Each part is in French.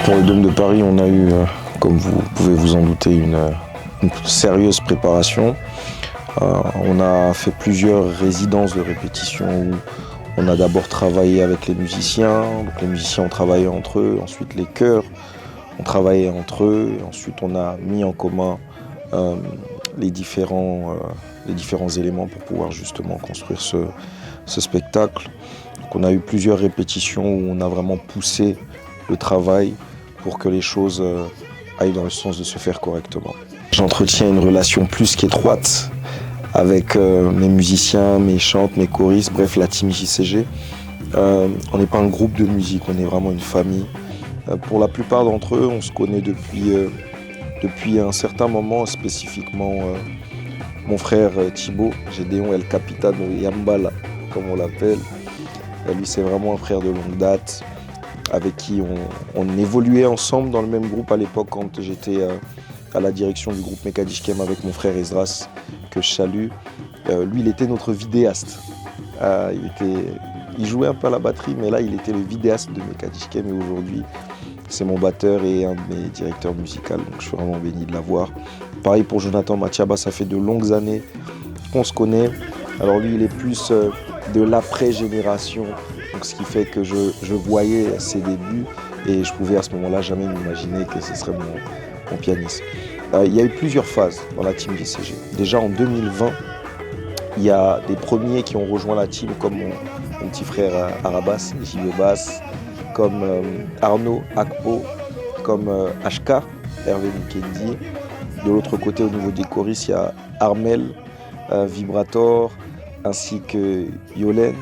Pour le Dôme de Paris, on a eu, comme vous pouvez vous en douter, une sérieuse préparation. On a fait plusieurs résidences de répétition où on a d'abord travaillé avec les musiciens. Donc les musiciens ont travaillé entre eux, ensuite les chœurs ont travaillé entre eux, et ensuite on a mis en commun les différents éléments pour pouvoir justement construire ce spectacle. Donc on a eu plusieurs répétitions où on a vraiment poussé le travail pour que les choses aillent dans le sens de se faire correctement. J'entretiens une relation plus qu'étroite avec mes musiciens, mes chantes, mes choristes, bref la team JCG. On n'est pas un groupe de musique, on est vraiment une famille. Pour la plupart d'entre eux, on se connaît depuis un certain moment, spécifiquement mon frère Thibaut, Gédéon El Capitano Yambala, comme on l'appelle. Lui, c'est vraiment un frère de longue date, avec qui on évoluait ensemble dans le même groupe à l'époque quand j'étais à la direction du groupe Mekadishkem avec mon frère Esdras, que je salue. Lui, il était notre vidéaste. Il jouait un peu à la batterie, mais là, il était le vidéaste de Mekadishkem et aujourd'hui, c'est mon batteur et un de mes directeurs musicaux, donc je suis vraiment béni de l'avoir. Pareil pour Jonathan Matiaba, ça fait de longues années qu'on se connaît. Alors lui, il est plus de l'après-génération, donc ce qui fait que je voyais ses débuts et je pouvais à ce moment-là jamais m'imaginer que ce serait mon pianiste. Il y a eu plusieurs phases dans la team JCG. Déjà en 2020, il y a des premiers qui ont rejoint la team comme mon petit frère Arabas, JB Bass, comme Arnaud Akpo, comme HK, Hervé Mukendi. De l'autre côté, au niveau des choristes, il y a Armel, Vibrator, ainsi que Yolène,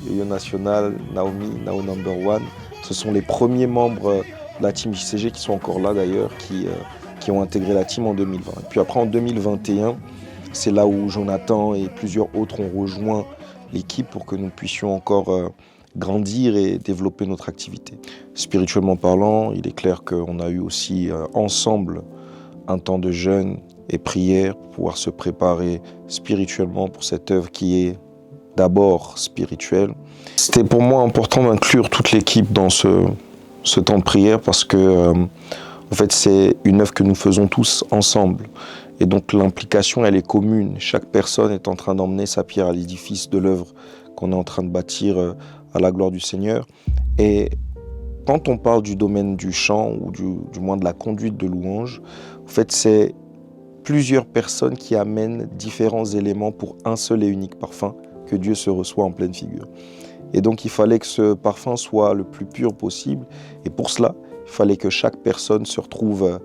Yo National, Naomi, Nao Number One. Ce sont les premiers membres de la team JCG qui sont encore là d'ailleurs, qui ont intégré la team en 2020. Et puis après en 2021, c'est là où Jonathan et plusieurs autres ont rejoint l'équipe pour que nous puissions encore grandir et développer notre activité. Spirituellement parlant, il est clair qu'on a eu aussi ensemble un temps de jeûne et prière pour pouvoir se préparer spirituellement pour cette œuvre qui est d'abord spirituelle. C'était pour moi important d'inclure toute l'équipe dans ce temps de prière parce que en fait, c'est une œuvre que nous faisons tous ensemble. Et donc l'implication, elle est commune. Chaque personne est en train d'emmener sa pierre à l'édifice de l'œuvre qu'on est en train de bâtir à la gloire du Seigneur. Et quand on parle du domaine du chant, ou du moins de la conduite de louange, en fait, c'est plusieurs personnes qui amènent différents éléments pour un seul et unique parfum que Dieu se reçoit en pleine figure. Et donc, il fallait que ce parfum soit le plus pur possible. Et pour cela, il fallait que chaque personne se retrouve,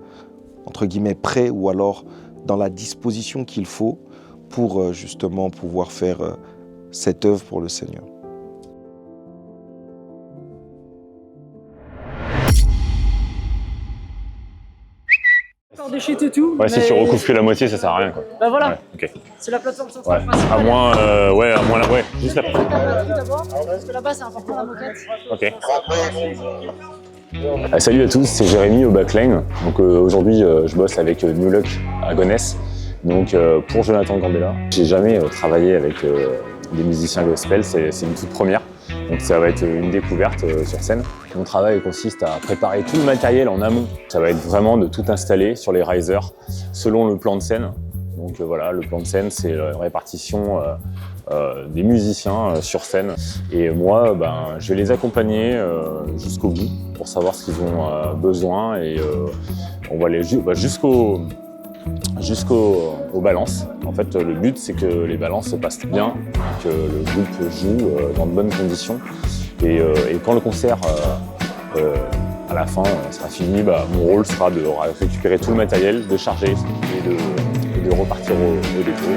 entre guillemets, prêt ou alors dans la disposition qu'il faut pour justement pouvoir faire cette œuvre pour le Seigneur. Des shit et tout. Ouais, mais... si tu recouvres que la moitié, ça sert à rien, quoi. Bah voilà. Ouais, okay. C'est la plateforme centrale principale. Juste la batterie d'abord, parce que là-bas c'est important la moquette. Ok. Salut à tous, c'est Jérémy au backline. Donc aujourd'hui, je bosse avec New Luck à Gonesse. Donc pour Jonathan Gambella, j'ai jamais travaillé avec des musiciens gospel, c'est une toute première. Donc ça va être une découverte sur scène. Mon travail consiste à préparer tout le matériel en amont. Ça va être vraiment de tout installer sur les risers selon le plan de scène. Donc voilà, le plan de scène, c'est la répartition des musiciens sur scène. Et moi, je vais les accompagner jusqu'au bout pour savoir ce qu'ils ont besoin. Et on va aller jusqu'aux balances. En fait, le but, c'est que les balances se passent bien, que le groupe joue dans de bonnes conditions. Et quand le concert, à la fin, sera fini, mon rôle sera de récupérer tout le matériel, de charger et de repartir au dépôt.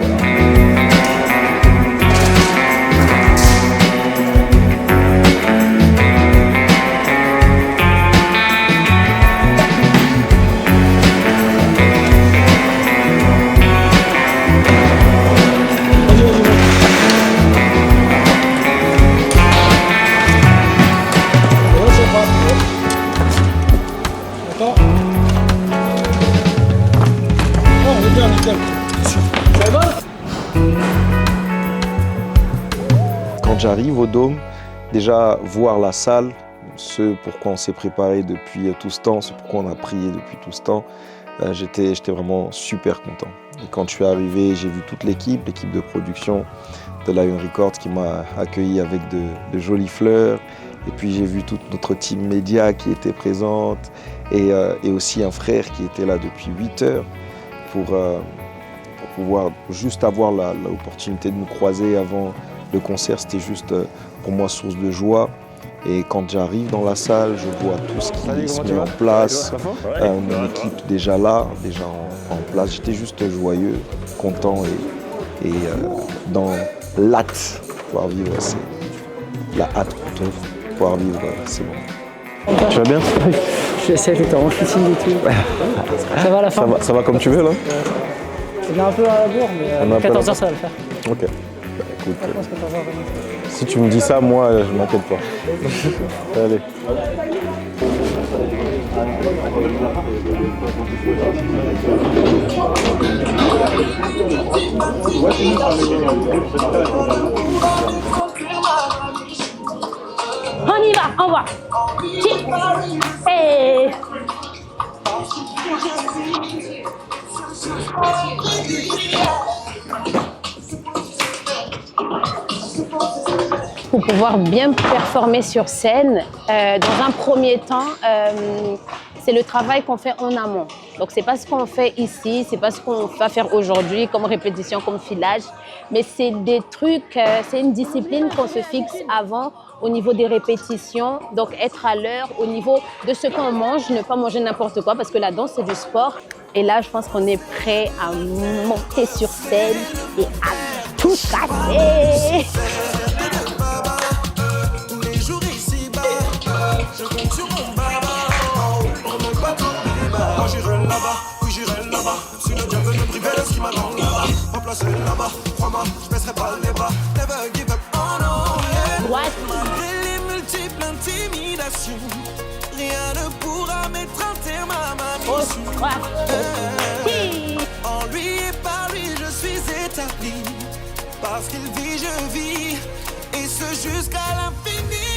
Voilà. Quand j'arrive au Dôme, déjà voir la salle, ce pourquoi on s'est préparé depuis tout ce temps, ce pourquoi on a prié depuis tout ce temps, j'étais vraiment super content. Et quand je suis arrivé, j'ai vu toute l'équipe de production de Lion Records qui m'a accueilli avec de jolies fleurs. Et puis j'ai vu toute notre team média qui était présente et aussi un frère qui était là depuis 8 heures pour pouvoir juste avoir l'opportunité de nous croiser avant le concert. C'était juste pour moi source de joie. Et quand j'arrive dans la salle, je vois tout ce qui se met en place, mon équipe déjà là, déjà en place. J'étais juste joyeux, content et dans l'hâte de pouvoir vivre. C'est la hâte plutôt de pouvoir vivre ces moments. Tu vas bien? Je vais essayer d'être en footing et tout. Ça va à la fin? Ça va comme tu veux là? On est un peu à la bourre, mais 14h ça va le faire. Ok. Bah, écoute, Je pense que 14h vraiment. si tu me dis ça, moi je m'inquiète pas. Allez. On y va, on va. Hey. Pour pouvoir bien performer sur scène, dans un premier temps, c'est le travail qu'on fait en amont. Donc c'est pas ce qu'on fait ici, c'est pas ce qu'on va faire aujourd'hui comme répétition, comme filage, mais c'est des trucs, c'est une discipline qu'on se fixe avant au niveau des répétitions, donc être à l'heure au niveau de ce qu'on mange, ne pas manger n'importe quoi parce que la danse c'est du sport. Et là je pense qu'on est prêt à monter sur scène et à tout casser. Les multiples intimidations, rien ne pourra mettre un terme à ma mission. En lui et par lui je suis établi, parce qu'il vit, je vis, et ce jusqu'à l'infini.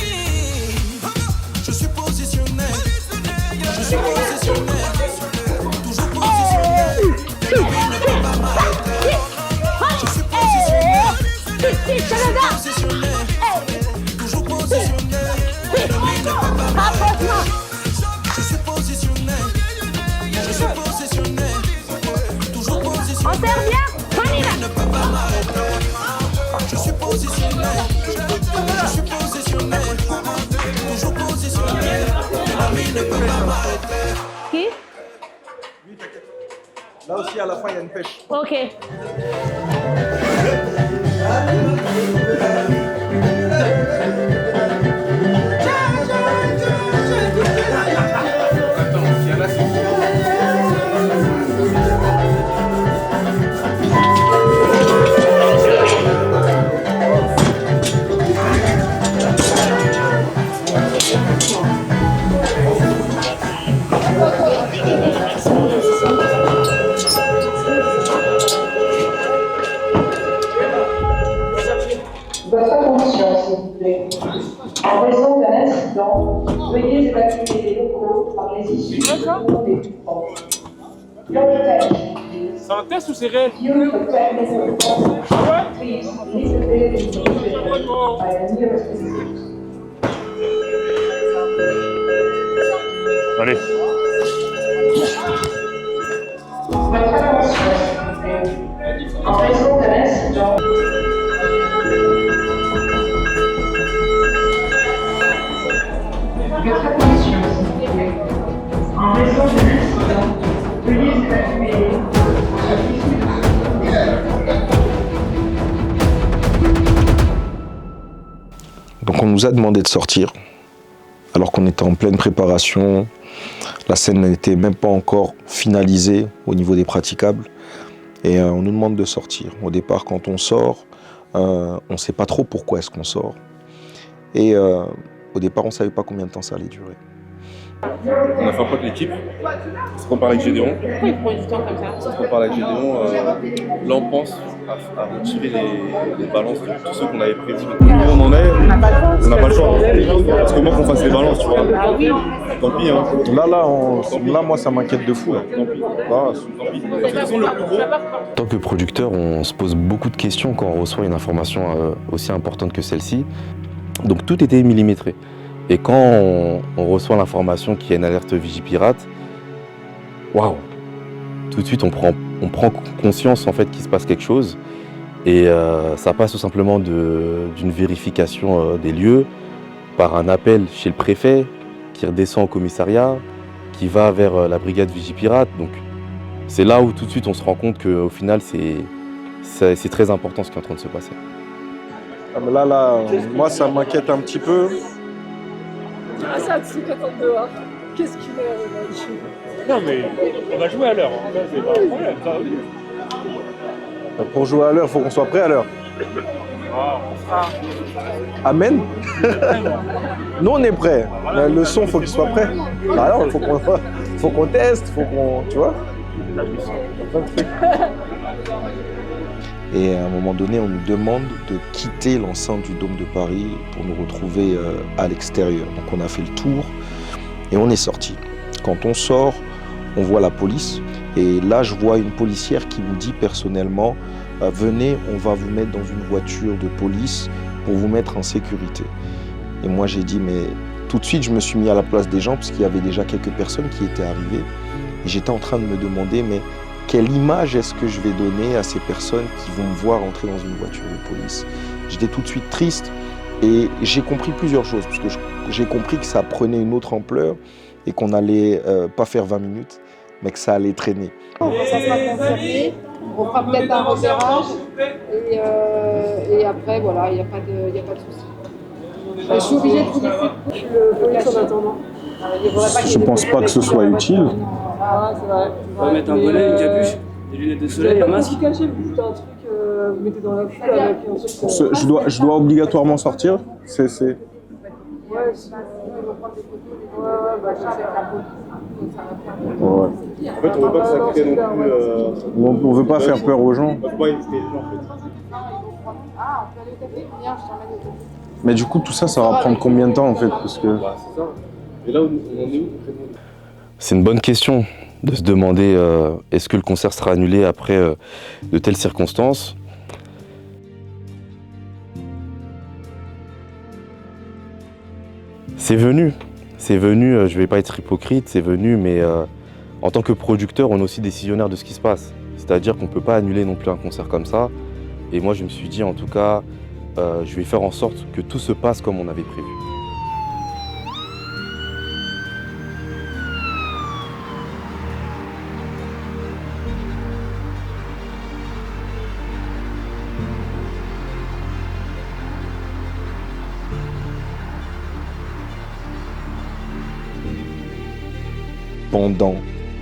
Je suis positionné, je suis positionné, toujours positionné, lui ne peut pas m'arrêter. Je suis positionné, je suis positionné, toujours positionné, lui ne peut pas m'arrêter. Je suis positionné, je suis positionné, toujours positionné, lui ne peut pas m'arrêter. Je suis positionné, je suis positionné, toujours positionné, lui ne peut pas m'arrêter. Qui? Là aussi à la fin il y a une pêche. Ok. Votre attention, s'il vous plaît. En raison d'un incident, veuillez évacuer les locaux par les issues des portes. C'est un test ou c'est réel? Allez. Votre attention, s'il vous plaît. En raison d'un incident. Votre attention, s'il vous plaît. En raison d'un incident, veuillez évacuer Donc on nous a demandé de sortir, alors qu'on était en pleine préparation. La scène n'était même pas encore finalisée au niveau des praticables. Et on nous demande de sortir. Au départ, quand on sort, on ne sait pas trop pourquoi est-ce qu'on sort. Et au départ, on ne savait pas combien de temps ça allait durer. On a fait un peu avec l'équipe. On se compare avec Gédéon. Pourquoi il prend du temps comme ça? On se compare avec Gédéon. Là, on pense à retirer les balances de tous ceux qu'on avait prévus. Nous, on en est. On n'a pas le choix. Parce que moi, qu'on fasse les balances, tu vois. Ah oui. Tant pis, hein. Là, moi, ça m'inquiète de fou. Là. Tant pis. Tant pis. Parce que sont le plus gros. En tant que producteur, on se pose beaucoup de questions quand on reçoit une information aussi importante que celle-ci. Donc tout était millimétré. Et quand on reçoit l'information qu'il y a une alerte Vigipirate, waouh! Tout de suite, on prend conscience en fait qu'il se passe quelque chose. Et ça passe tout simplement d'une vérification des lieux par un appel chez le préfet qui redescend au commissariat, qui va vers la brigade Vigipirate. Donc c'est là où tout de suite on se rend compte qu'au final c'est très important ce qui est en train de se passer. Ah, mais là, moi ça m'inquiète un petit peu. Ah, ça, tu t'attends dehors. Qu'est-ce qu'il est? Non, mais on va jouer à l'heure. Hein. C'est pas un problème, ça oui. Pour jouer à l'heure, il faut qu'on soit prêt à l'heure. Amen. Nous, on est prêts. Le son, il faut qu'il soit prêt. Alors, il faut qu'on teste, faut qu'on. Tu vois? Et à un moment donné, on nous demande de quitter l'enceinte du Dôme de Paris pour nous retrouver à l'extérieur. Donc on a fait le tour et on est sorti. Quand on sort, on voit la police. Et là, je vois une policière qui nous dit personnellement « Venez, on va vous mettre dans une voiture de police pour vous mettre en sécurité. » Et moi, j'ai dit « Mais tout de suite, je me suis mis à la place des gens parce qu'il y avait déjà quelques personnes qui étaient arrivées. Et j'étais en train de me demander « Mais quelle image est-ce que je vais donner à ces personnes qui vont me voir entrer dans une voiture de police ?» J'étais tout de suite triste et j'ai compris plusieurs choses parce que j'ai compris que ça prenait une autre ampleur et qu'on n'allait pas faire 20 minutes, mais que ça allait traîner. Ça sera confirmé, on fera peut-être un repérage et après, voilà, il n'y a pas de souci. Je suis obligée de vous laisser le police en attendant. Je pense pas que ce soit utile. Ah, c'est vrai. On va mettre un bonnet, une capuche, des lunettes de soleil, un masque. Vous cachez, vous foutez un truc, vous mettez dans la foule avec un truc. Je dois obligatoirement sortir. Ouais, si vous voulez prendre des photos, bah je sais la police. Ouais. En fait, on veut pas que ça crée non plus. On veut pas faire peur aux gens. Ah, on peut aller au café? Viens, je t'emmène au café. Mais du coup, tout ça va prendre combien de temps en fait? Parce que... C'est ça. Et là, on en est où? C'est une bonne question de se demander est-ce que le concert sera annulé après de telles circonstances. C'est venu, je vais pas être hypocrite, c'est venu, mais en tant que producteur, on est aussi décisionnaire de ce qui se passe. C'est-à-dire qu'on ne peut pas annuler non plus un concert comme ça. Et moi, je me suis dit, en tout cas, je vais faire en sorte que tout se passe comme on avait prévu. Pendant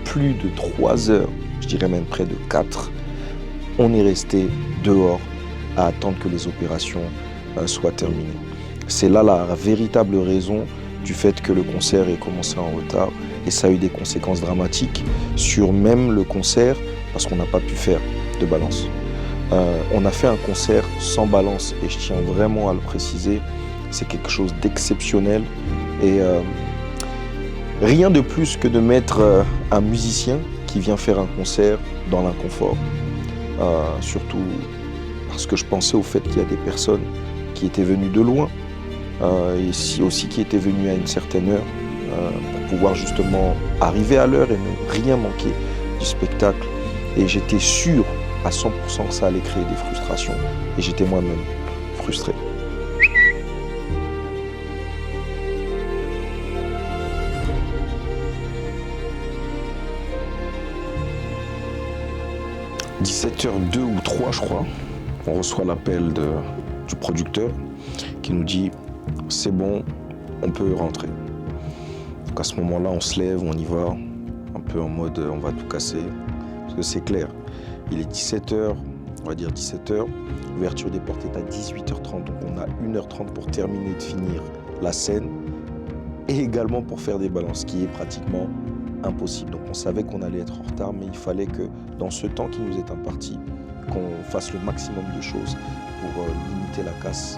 plus de 3 heures, je dirais même près de 4, on est resté dehors à attendre que les opérations soient terminées. C'est là la véritable raison du fait que le concert ait commencé en retard et ça a eu des conséquences dramatiques sur même le concert parce qu'on n'a pas pu faire de balance. On a fait un concert sans balance et je tiens vraiment à le préciser, c'est quelque chose d'exceptionnel et rien de plus que de mettre un musicien qui vient faire un concert dans l'inconfort. Surtout parce que je pensais au fait qu'il y a des personnes qui étaient venues de loin et aussi qui étaient venues à une certaine heure pour pouvoir justement arriver à l'heure et ne rien manquer du spectacle. Et j'étais sûr à 100% que ça allait créer des frustrations et j'étais moi-même frustré. « 17h02 ou 3, je crois, on reçoit l'appel du producteur qui nous dit « c'est bon, on peut rentrer ». Donc à ce moment-là, on se lève, on y va, un peu en mode on va tout casser, parce que c'est clair. Il est 17h, on va dire 17h, l'ouverture des portes est à 18h30, donc on a 1h30 pour terminer de finir la scène. et également pour faire des balances, ce qui est pratiquement impossible. Donc on savait qu'on allait être en retard, mais il fallait que dans ce temps qui nous est imparti, qu'on fasse le maximum de choses pour limiter la casse.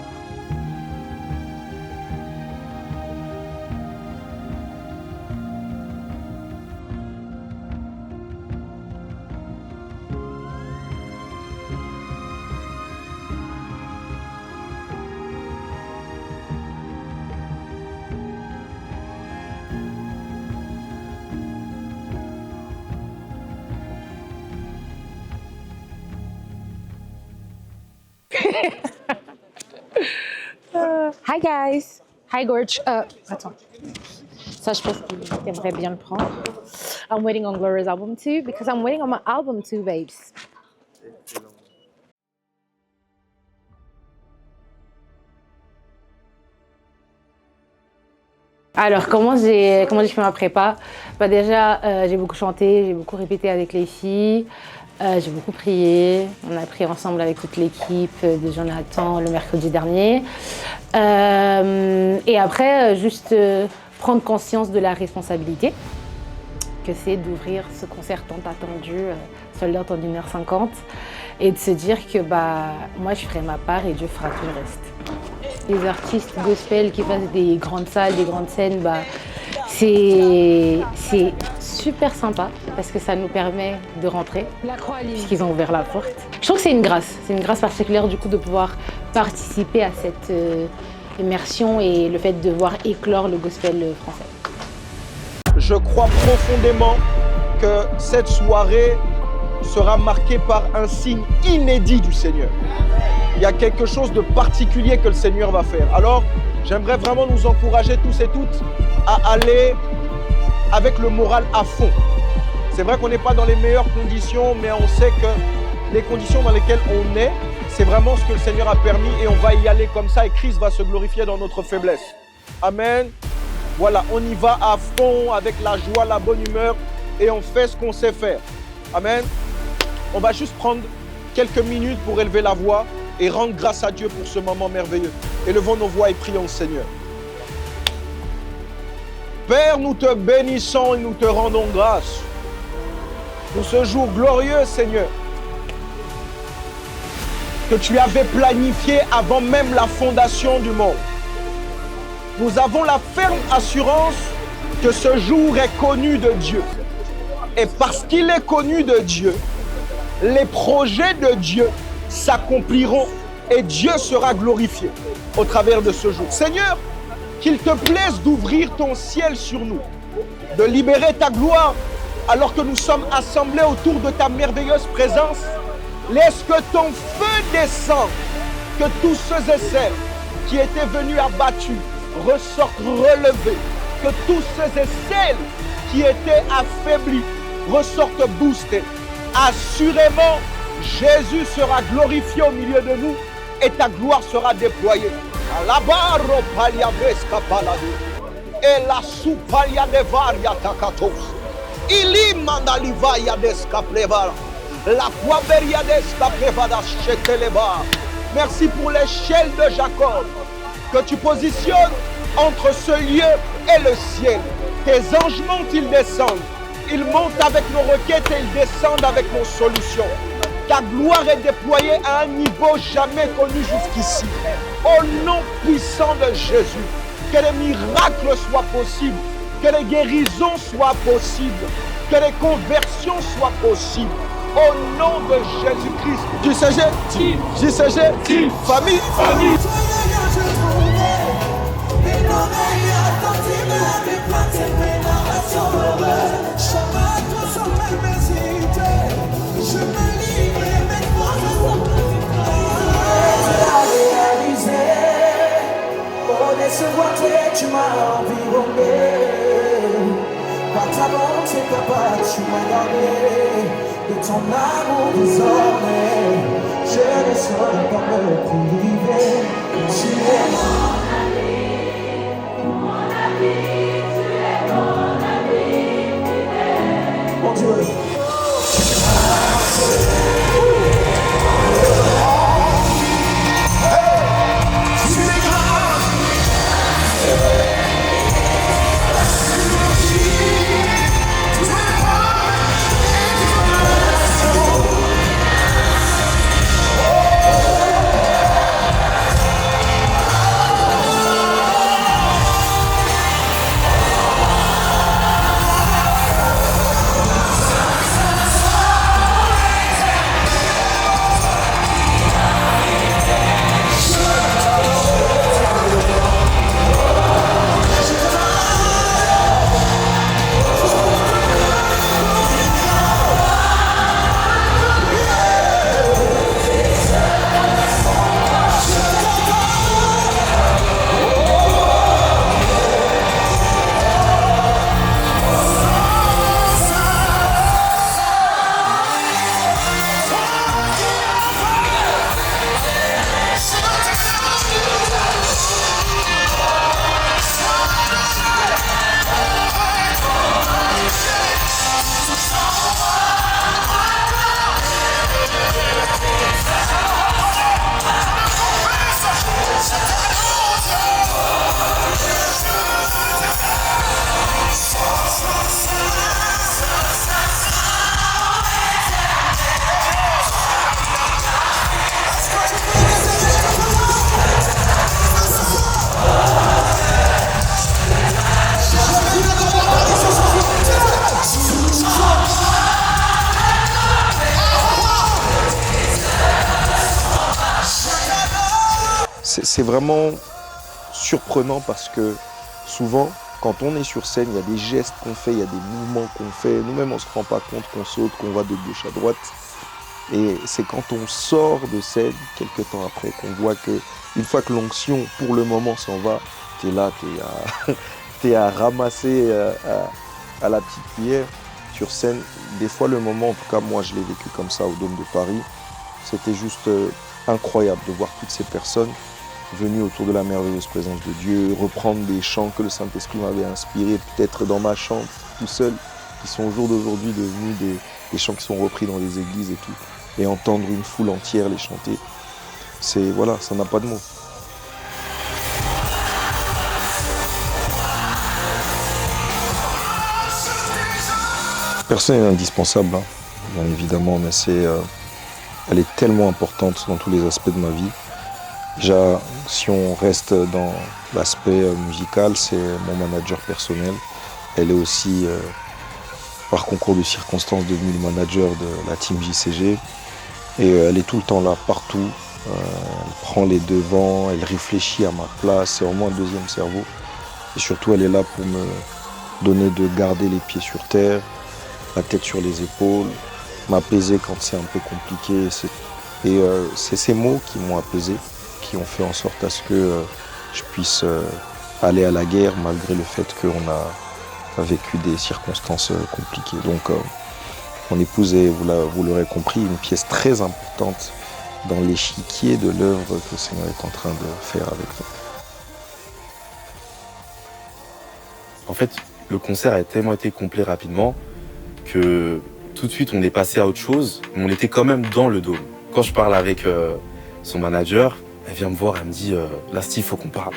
Hi guys. Hi Gorge. Attends. Ça, je pense qu'il aimerait bien le prendre. I'm waiting on Gloria's album too because I'm waiting on my album too, babes. Alors, comment j'ai fait ma prépa? Bah déjà, j'ai beaucoup chanté, j'ai beaucoup répété avec les filles. J'ai beaucoup prié, on a prié ensemble avec toute l'équipe de Jonathan le mercredi dernier. Et après, juste prendre conscience de la responsabilité que c'est d'ouvrir ce concert tant attendu, sold out en 1h50, et de se dire que moi je ferai ma part et Dieu fera tout le reste. Les artistes gospel qui fassent des grandes salles, des grandes scènes, c'est super sympa parce que ça nous permet de rentrer puisqu'ils ont ouvert la porte. Je trouve que c'est une grâce particulière du coup de pouvoir participer à cette immersion et le fait de voir éclore le gospel français. Je crois profondément que cette soirée sera marquée par un signe inédit du Seigneur. Il y a quelque chose de particulier que le Seigneur va faire. Alors, j'aimerais vraiment nous encourager tous et toutes à aller avec le moral à fond. C'est vrai qu'on n'est pas dans les meilleures conditions, mais on sait que les conditions dans lesquelles on est, c'est vraiment ce que le Seigneur a permis et on va y aller comme ça et Christ va se glorifier dans notre faiblesse. Amen. Voilà, on y va à fond avec la joie, la bonne humeur et on fait ce qu'on sait faire. Amen. On va juste prendre quelques minutes pour élever la voix et rendre grâce à Dieu pour ce moment merveilleux. Élevons nos voix et prions le Seigneur. Père, nous te bénissons et nous te rendons grâce pour ce jour glorieux, Seigneur, que tu avais planifié avant même la fondation du monde. Nous avons la ferme assurance que ce jour est connu de Dieu. Et parce qu'il est connu de Dieu, les projets de Dieu s'accompliront et Dieu sera glorifié au travers de ce jour. Seigneur, qu'il te plaise d'ouvrir ton ciel sur nous, de libérer ta gloire alors que nous sommes assemblés autour de ta merveilleuse présence. Laisse que ton feu descende, que tous ceux et celles qui étaient venus abattus ressortent relevés, que tous ceux et celles qui étaient affaiblis ressortent boostés. Assurément, Jésus sera glorifié au milieu de nous et ta gloire sera déployée. Alabaro paliavesca paladu. Et la soupalia de varia takatos. Ili mandalivaya descaplevara. La poiberia descaplevada cheteleba. Merci pour l'échelle de Jacob que tu positionnes entre ce lieu et le ciel. Tes anges montent, ils descendent. Ils montent avec nos requêtes et ils descendent avec nos solutions. Ta gloire est déployée à un niveau jamais connu jusqu'ici. Au nom puissant de Jésus, que les miracles soient possibles, que les guérisons soient possibles, que les conversions soient possibles. Au nom de Jésus-Christ. JCG, famille. Tu m'as environné, par ta bonté, papa, tu m'as gardé, de ton amour désormais, je ne saurais pas me priver. Tu es mon ami, tu es mon ami, mon Dieu. Tu es grand. c'est vraiment surprenant parce que souvent, quand on est sur scène, il y a des gestes qu'on fait, il y a des mouvements qu'on fait. Nous-mêmes, on ne se rend pas compte qu'on saute, qu'on va de gauche à droite. Et c'est quand on sort de scène, quelques temps après, qu'on voit que une fois que l'onction, pour le moment, s'en va, t'es là, t'es à ramasser à la petite cuillère sur scène. Des fois, le moment, en tout cas, moi, je l'ai vécu comme ça au Dôme de Paris. C'était juste incroyable de voir toutes ces personnes venues autour de la merveilleuse présence de Dieu, reprendre des chants que le Saint-Esprit m'avait inspirés, peut-être dans ma chambre, tout seul, qui sont au jour d'aujourd'hui devenus des chants qui sont repris dans les églises et tout. Et entendre une foule entière les chanter, c'est, voilà, ça n'a pas de mots. Personne n'est indispensable, hein, bien évidemment, mais elle est tellement importante dans tous les aspects de ma vie. Déjà, si on reste dans l'aspect musical, c'est mon manager personnel. Elle est aussi, par concours de circonstances, devenue le manager de la team JCG. Et elle est tout le temps là, partout. Elle prend les devants, elle réfléchit à ma place, c'est vraiment un deuxième cerveau. Et surtout, elle est là pour me donner de garder les pieds sur terre, la tête sur les épaules, m'apaiser quand c'est un peu compliqué. Et c'est ces mots qui m'ont apaisé, qui ont fait en sorte à ce que je puisse aller à la guerre malgré le fait qu'on a vécu des circonstances compliquées. Donc mon épouse est, vous l'aurez compris, une pièce très importante dans l'échiquier de l'œuvre que le Seigneur est en train de faire avec nous. En fait, le concert a tellement été complet rapidement que tout de suite on est passé à autre chose, mais on était quand même dans le dôme. Quand je parle avec son manager, elle vient me voir, elle me dit là Steve, faut qu'on parle.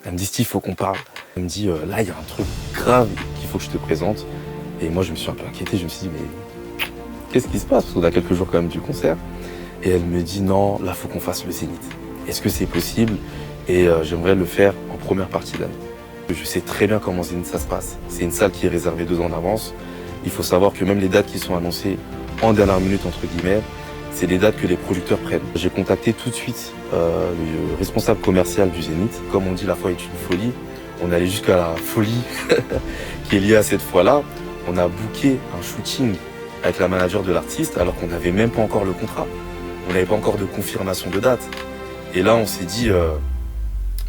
Elle me dit Steve, faut qu'on parle. Elle me dit là il y a un truc grave qu'il faut que je te présente. Et moi je me suis un peu inquiété, je me suis dit mais qu'est-ce qui se passe? Parce qu'on a quelques jours quand même du concert. Et elle me dit non, là faut qu'on fasse le Zénith. Est-ce que c'est possible? Et j'aimerais le faire en première partie d'année. Je sais très bien comment Zénith ça se passe. C'est une salle qui est réservée 2 ans d'avance. Il faut savoir que même les dates qui sont annoncées en dernière minute entre guillemets, c'est des dates que les producteurs prennent. J'ai contacté tout de suite le responsable commercial du Zénith. Comme on dit, la foi est une folie. On allait jusqu'à la folie qui est liée à cette foi-là. On a booké un shooting avec la manager de l'artiste alors qu'on n'avait même pas encore le contrat. On n'avait pas encore de confirmation de date. Et là, on s'est dit,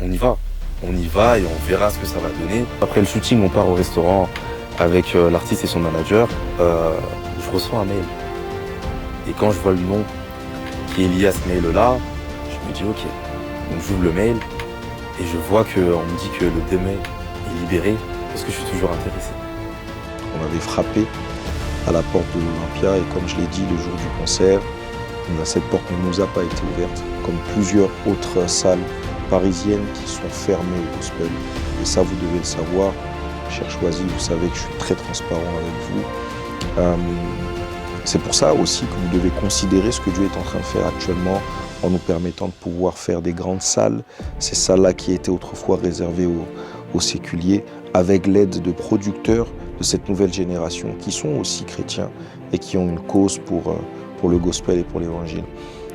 on y va. On y va et on verra ce que ça va donner. Après le shooting, on part au restaurant avec l'artiste et son manager. Je reçois un mail. Et quand je vois le nom qui est lié à ce mail-là, je me dis ok. Donc j'ouvre le mail et je vois qu'on me dit que le 2 mai est libéré parce que je suis toujours intéressé. On avait frappé à la porte de l'Olympia et comme je l'ai dit le jour du concert, cette porte ne nous a pas été ouverte, comme plusieurs autres salles parisiennes qui sont fermées au gospel. Et ça, vous devez le savoir. Cher Choisi, vous savez que je suis très transparent avec vous. C'est pour ça aussi que vous devez considérer ce que Dieu est en train de faire actuellement en nous permettant de pouvoir faire des grandes salles. Ces salles-là qui étaient autrefois réservées aux séculiers, avec l'aide de producteurs de cette nouvelle génération qui sont aussi chrétiens et qui ont une cause pour le gospel et pour l'évangile.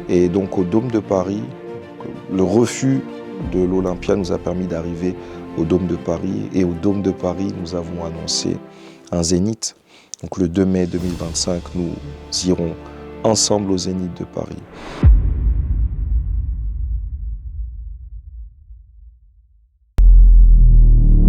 Et donc au Dôme de Paris, le refus de l'Olympia nous a permis d'arriver au Dôme de Paris. Et au Dôme de Paris, nous avons annoncé un Zénith. Donc le 2 mai 2025, nous irons ensemble au Zénith de Paris.